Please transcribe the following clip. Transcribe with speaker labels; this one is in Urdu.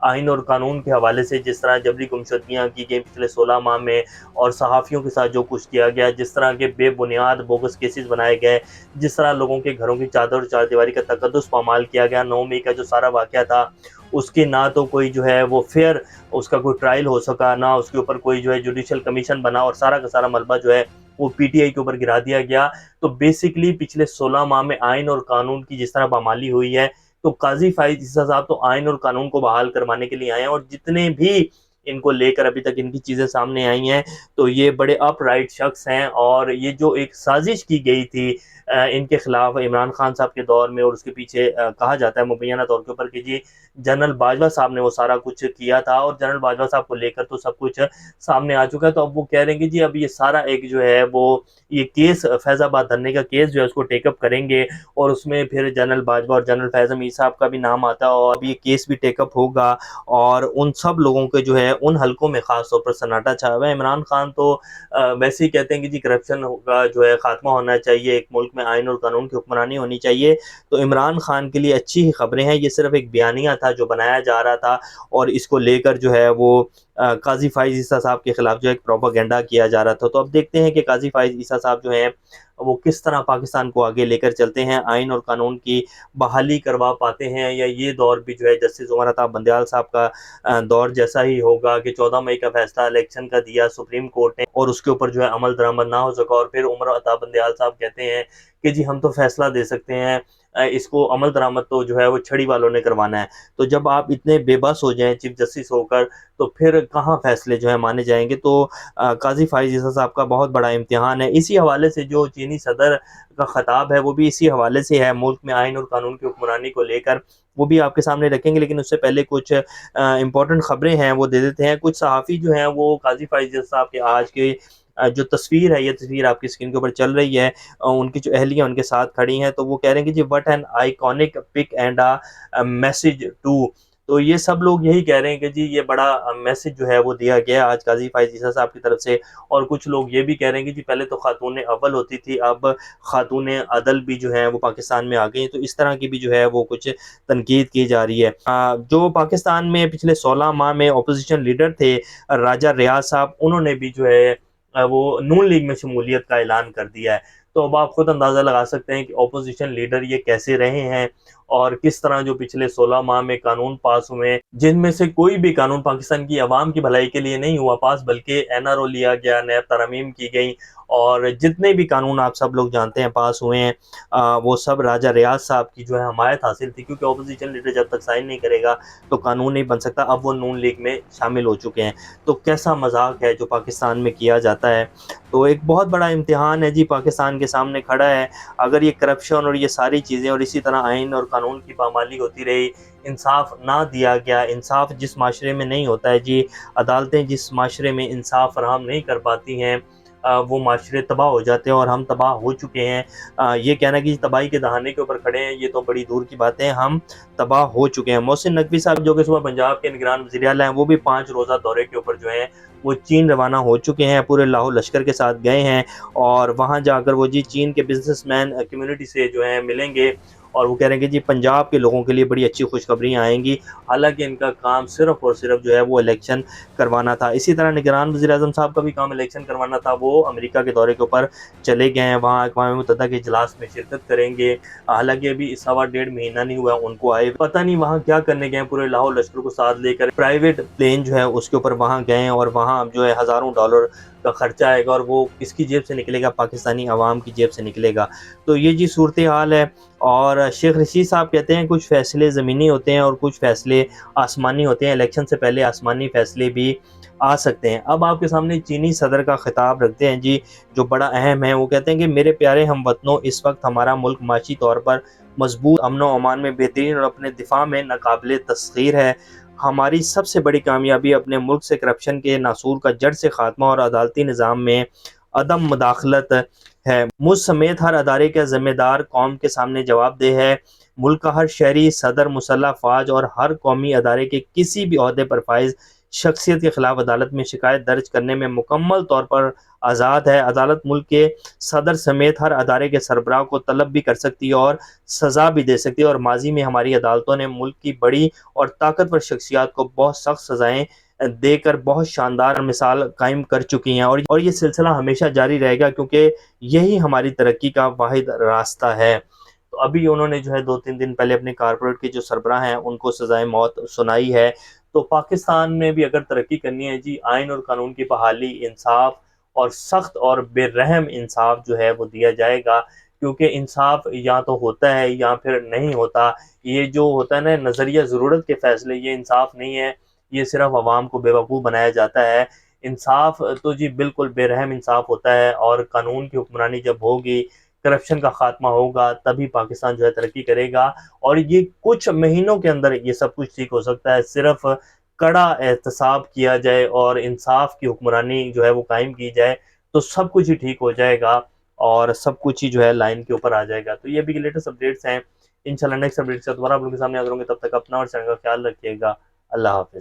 Speaker 1: آئین اور قانون کے حوالے سے جس طرح جبری گمشدگیاں کی گئیں پچھلے 16 ماہ میں، اور صحافیوں کے ساتھ جو کچھ کیا گیا، جس طرح کے بے بنیاد بوگس کیسز بنائے گئے، جس طرح لوگوں کے گھروں کی چادر اور چہردیواری کا تقدس پامال کیا گیا، 9 مئی کا جو سارا واقعہ تھا اس کی نہ تو کوئی جو ہے وہ فیئر اس کا کوئی ٹرائل ہو سکا، نہ اس کے اوپر کوئی جو ہے جوڈیشل کمیشن بنا، اور سارا کا سارا ملبہ جو ہے وہ پی ٹی آئی کے اوپر گرا دیا گیا۔ تو بیسیکلی پچھلے 16 ماہ میں آئین اور قانون کی جس طرح پامالی ہوئی ہے، تو قاضی فائز عیسیٰ صاحب تو آئین اور قانون کو بحال کروانے کے لیے آئے ہیں، اور جتنے بھی ان کو لے کر ابھی تک ان کی چیزیں سامنے آئی ہیں تو یہ بڑے اپ رائٹ شخص ہیں، اور یہ جو ایک سازش کی گئی تھی ان کے خلاف عمران خان صاحب کے دور میں، اور اس کے پیچھے کہا جاتا ہے مبینہ طور کے اوپر کہ جی جنرل باجوہ صاحب نے وہ سارا کچھ کیا تھا، اور جنرل باجوہ صاحب کو لے کر تو سب کچھ سامنے آ چکا ہے۔ تو اب وہ کہہ رہے ہیں کہ جی اب یہ سارا ایک جو ہے وہ یہ کیس فیض آباد دھرنے کا کیس جو ہے اس کو ٹیک اپ کریں گے، اور اس میں پھر جنرل باجوہ اور جنرل فیض امیر صاحب کا بھی نام آتا ہے، اور اب یہ کیس بھی ٹیک اپ ہوگا، اور ان سب لوگوں کے جو ہے ان حلقوں میں خاص طور پر سناٹا چھایا ہوا ہے۔ عمران خان تو ویسے ہی کہتے ہیں کہ جی کرپشن کا جو ہے خاتمہ ہونا چاہیے، ایک ملک میں آئین اور قانون کی حکمرانی ہونی چاہیے، تو عمران خان کے لیے اچھی ہی خبریں ہیں۔ یہ صرف ایک بیانیہ تھا جو بنایا جا رہا تھا، اور اس کو لے کر جو ہے وہ قاضی فائز عیسیٰ صاحب کے خلاف جو ایک پروپیگنڈا کیا جا رہا تھا۔ تو اب دیکھتے ہیں کہ قاضی فائز عیسیٰ صاحب جو ہیں وہ کس طرح پاکستان کو آگے لے کر چلتے ہیں، آئین اور قانون کی بحالی کروا پاتے ہیں، یا یہ دور بھی جو ہے جسٹس عمر عطا بندیال صاحب کا دور جیسا ہی ہوگا کہ 14 مئی کا فیصلہ الیکشن کا دیا سپریم کورٹ نے، اور اس کے اوپر جو ہے عمل درآمد نہ ہو سکا، اور پھر عمر عطا بندیال صاحب کہتے ہیں کہ جی ہم تو فیصلہ دے سکتے ہیں، اس کو عمل درآمد تو جو ہے وہ چھڑی والوں نے کروانا ہے۔ تو جب آپ اتنے بے بس ہو جائیں چیف جسٹس ہو کر، تو پھر کہاں فیصلے جو ہے مانے جائیں گے؟ تو قاضی فائز عیسیٰ صاحب کا بہت بڑا امتحان ہے۔ اسی حوالے سے جو چینی صدر کا خطاب ہے وہ بھی اسی حوالے سے ہے، ملک میں آئین اور قانون کی حکمرانی کو لے کر، وہ بھی آپ کے سامنے رکھیں گے، لیکن اس سے پہلے کچھ امپورٹنٹ خبریں ہیں وہ دے دیتے ہیں۔ کچھ صحافی جو ہیں وہ قاضی فائز عیسیٰ صاحب کے آج کے جو تصویر ہے، یہ تصویر آپ کی اسکرین کے اوپر چل رہی ہے، ان کی جو اہلیہ ان کے ساتھ کھڑی ہیں، تو وہ کہہ رہے ہیں کہ جی what an iconic pic and message too. تو یہ سب لوگ یہی کہہ رہے ہیں کہ جی یہ بڑا میسج جو ہے وہ دیا گیا آج قاضی فائز عیسیٰ صاحب کی طرف سے، اور کچھ لوگ یہ بھی کہہ رہے ہیں کہ جی پہلے تو خاتون اول ہوتی تھی، اب خاتون عدل بھی جو ہے وہ پاکستان میں آ گئی ہیں، تو اس طرح کی بھی جو ہے وہ کچھ تنقید کی جا رہی ہے۔ جو پاکستان میں پچھلے 16 ماہ میں اپوزیشن لیڈر تھے راجہ ریاض صاحب، انہوں نے بھی جو ہے وہ نون لیگ میں شمولیت کا اعلان کر دیا ہے۔ تو اب آپ خود اندازہ لگا سکتے ہیں کہ اپوزیشن لیڈر یہ کیسے رہے ہیں، اور کس طرح جو پچھلے 16 ماہ میں قانون پاس ہوئے، جن میں سے کوئی بھی قانون پاکستان کی عوام کی بھلائی کے لیے نہیں ہوا پاس، بلکہ این آر او لیا گیا، نیب ترامیم کی گئی، اور جتنے بھی قانون آپ سب لوگ جانتے ہیں پاس ہوئے ہیں، وہ سب راجہ ریاض صاحب کی جو ہے حمایت حاصل تھی، کیونکہ اپوزیشن لیڈر جب تک سائن نہیں کرے گا تو قانون نہیں بن سکتا۔ اب وہ نون لیگ میں شامل ہو چکے ہیں، تو کیسا مذاق ہے جو پاکستان میں کیا جاتا ہے۔ تو ایک بہت بڑا امتحان ہے جی پاکستان کے سامنے کھڑا ہے۔ اگر یہ کرپشن اور یہ ساری چیزیں اور اسی طرح آئین اور قانون کی پامالی ہوتی رہی، انصاف نہ دیا گیا، انصاف جس معاشرے میں نہیں ہوتا ہے جی، عدالتیں جس معاشرے میں انصاف فراہم نہیں کر پاتی ہیں، وہ معاشرے تباہ ہو جاتے ہیں، اور ہم تباہ ہو چکے ہیں۔ یہ کہنا کہ تباہی کے دہانے کے اوپر کھڑے ہیں، یہ تو بڑی دور کی بات ہے، ہم تباہ ہو چکے ہیں۔ محسن نقوی صاحب جو کہ صبح پنجاب کے نگران وزیر اعلیٰ ہیں، وہ بھی 5 روزہ دورے کے اوپر جو ہیں وہ چین روانہ ہو چکے ہیں، پورے لاہور لشکر کے ساتھ گئے ہیں، اور وہاں جا کر وہ جی چین کے بزنس مین کمیونٹی سے جو ہیں ملیں گے، اور وہ کہہ رہے ہیں کہ جی پنجاب کے لوگوں کے لیے بڑی اچھی خوشخبریاں آئیں گی، حالانکہ ان کا کام صرف اور صرف جو ہے وہ الیکشن کروانا تھا۔ اسی طرح نگران وزیر اعظم صاحب کا بھی کام الیکشن کروانا تھا، وہ امریکہ کے دورے کے اوپر چلے گئے ہیں، وہاں اقوام متحدہ کے اجلاس میں شرکت کریں گے، حالانکہ ابھی 1.5 مہینہ نہیں ہوا ان کو آئے، پتہ نہیں وہاں کیا کرنے گئے، پورے لاہور لشکر کو ساتھ لے کر پرائیویٹ پلین جو ہے اس کے اوپر وہاں گئے ہیں، اور وہاں جو ہے ہزاروں ڈالر کا خرچہ آئے گا، اور وہ کس کی جیب سے نکلے گا؟ پاکستانی عوام کی جیب سے نکلے گا۔ تو یہ جی صورتحال ہے، اور شیخ رشید صاحب کہتے ہیں کچھ فیصلے زمینی ہوتے ہیں اور کچھ فیصلے آسمانی ہوتے ہیں، الیکشن سے پہلے آسمانی فیصلے بھی آ سکتے ہیں۔ اب آپ کے سامنے چینی صدر کا خطاب رکھتے ہیں جی، جو بڑا اہم ہے۔ وہ کہتے ہیں کہ میرے پیارے ہم وطنوں، اس وقت ہمارا ملک معاشی طور پر مضبوط، امن و امان میں بہترین اور اپنے دفاع میں ناقابل تسخیر ہے۔ ہماری سب سے بڑی کامیابی اپنے ملک سے کرپشن کے ناصور کا جڑ سے خاتمہ اور عدالتی نظام میں عدم مداخلت ہے۔ مجھ سمیت ہر ادارے کا ذمہ دار قوم کے سامنے جواب دہ ہے۔ ملک کا ہر شہری، صدر، مسلح افواج اور ہر قومی ادارے کے کسی بھی عہدے پر فائز شخصیت کے خلاف عدالت میں شکایت درج کرنے میں مکمل طور پر آزاد ہے۔ عدالت ملک کے صدر سمیت ہر ادارے کے سربراہ کو طلب بھی کر سکتی ہے اور سزا بھی دے سکتی ہے، اور ماضی میں ہماری عدالتوں نے ملک کی بڑی اور طاقتور شخصیات کو بہت سخت سزائیں دے کر بہت شاندار مثال قائم کر چکی ہیں، اور یہ سلسلہ ہمیشہ جاری رہے گا، کیونکہ یہی ہماری ترقی کا واحد راستہ ہے۔ تو ابھی انہوں نے جو ہے 2-3 دن پہلے اپنے کارپوریٹ کے جو سربراہ ہیں ان کو سزائے موت سنائی ہے۔ تو پاکستان میں بھی اگر ترقی کرنی ہے جی، آئین اور قانون کی بحالی، انصاف اور سخت اور بے رحم انصاف جو ہے وہ دیا جائے گا، کیونکہ انصاف یا تو ہوتا ہے یا پھر نہیں ہوتا۔ یہ جو ہوتا ہے نا نظریہ ضرورت کے فیصلے، یہ انصاف نہیں ہے، یہ صرف عوام کو بیوقوف بنایا جاتا ہے۔ انصاف تو جی بالکل بے رحم انصاف ہوتا ہے، اور قانون کی حکمرانی جب ہوگی، کرپشن کا خاتمہ ہوگا، تبھی پاکستان جو ہے ترقی کرے گا، اور یہ کچھ مہینوں کے اندر یہ سب کچھ ٹھیک ہو سکتا ہے۔ صرف کڑا احتساب کیا جائے اور انصاف کی حکمرانی جو ہے وہ قائم کی جائے تو سب کچھ ہی ٹھیک ہو جائے گا، اور سب کچھ ہی جو ہے لائن کے اوپر آ جائے گا۔ تو یہ بھی لیٹسٹ اپڈیٹس ہیں، انشاءاللہ نیکسٹ اپڈیٹ سے دوبارہ آپ لوگوں کے سامنے حاضر ہوں گے۔ تب تک اپنا اور چینل کا خیال رکھیے گا۔ اللہ حافظ۔